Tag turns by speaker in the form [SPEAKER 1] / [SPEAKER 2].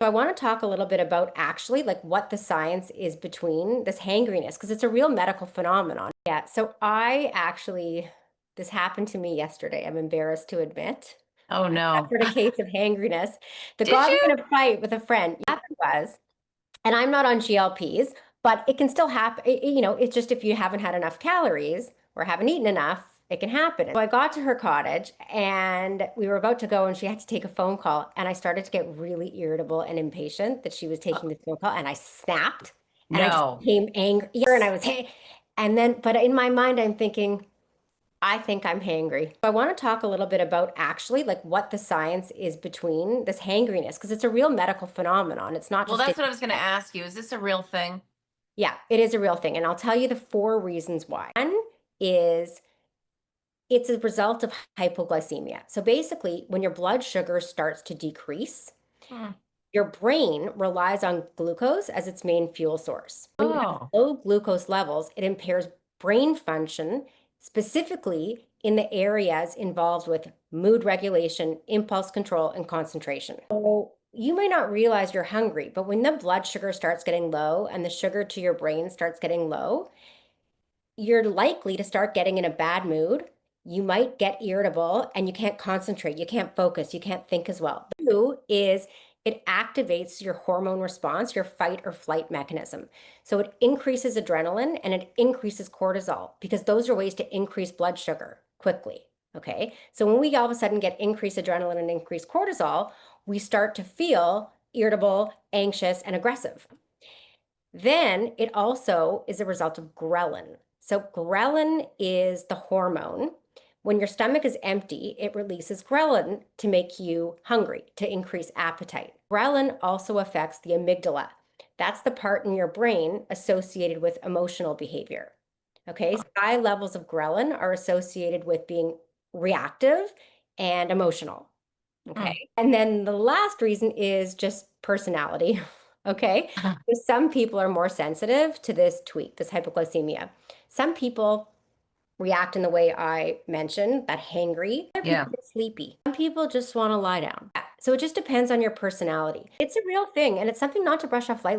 [SPEAKER 1] So I want to talk a little bit about actually like what the science is between this hangry-ness, because it's a real medical phenomenon. Yeah. So this happened to me yesterday. I'm embarrassed to admit.
[SPEAKER 2] Oh
[SPEAKER 1] I
[SPEAKER 2] no.
[SPEAKER 1] suffered a case of hangry-ness that
[SPEAKER 2] Did
[SPEAKER 1] got me
[SPEAKER 2] you?
[SPEAKER 1] in a fight with a friend. Yeah, it was. And I'm not on GLPs, but it can still happen. It's just if you haven't had enough calories or haven't eaten enough, it can happen. So I got to her cottage and we were about to go and she had to take a phone call. And I started to get really irritable and impatient that she was
[SPEAKER 2] Uh,
[SPEAKER 1] taking this phone call. And I snapped and I just
[SPEAKER 2] no.
[SPEAKER 1] became angry. And I was, hey, and then, but in my mind, I'm thinking, I think I'm hangry. I want to talk a little bit about actually like what the science is between this hangriness, because it's a real medical phenomenon. It's not
[SPEAKER 2] Well,
[SPEAKER 1] just in
[SPEAKER 2] that's what I was going to
[SPEAKER 1] head.
[SPEAKER 2] ask you. Is this a real thing?
[SPEAKER 1] Yeah, it is a real thing. And I'll tell you the four reasons why. One is it's a result of hypoglycemia. So basically, when your blood sugar starts to decrease,
[SPEAKER 2] Hmm.
[SPEAKER 1] your brain relies on glucose as its main fuel source. When you have
[SPEAKER 2] Oh.
[SPEAKER 1] low glucose levels, it impairs brain function, specifically in the areas involved with mood regulation, impulse control, and concentration. So you may not realize you're hungry, but when the blood sugar starts getting low and the sugar to your brain starts getting low, you're likely to start getting in a bad mood. You might get irritable and you can't concentrate, you can't focus, you can't think as well. Two is it activates your hormone response, your fight or flight mechanism. So it increases adrenaline and it increases cortisol because those are ways to increase blood sugar quickly. Okay. So when we all of a sudden get increased adrenaline and increased cortisol, we start to feel irritable, anxious, and aggressive. Then it also is a result of ghrelin. So ghrelin is the hormone. When your stomach is empty, it releases ghrelin to make you hungry, to increase appetite. Ghrelin also affects the amygdala. That's the part in your brain associated with emotional behavior. Okay, so high levels of ghrelin are associated with being reactive and emotional.
[SPEAKER 2] Hmm.
[SPEAKER 1] Okay. And then the last reason is just personality. Okay. So some people are more sensitive to this tweak, this hypoglycemia. Some people react in the way I mentioned, that hangry. Other people
[SPEAKER 2] Yeah.
[SPEAKER 1] get sleepy. Some people just want to lie down. Yeah. So it just depends on your personality. It's a real thing and it's something not to brush off lightly.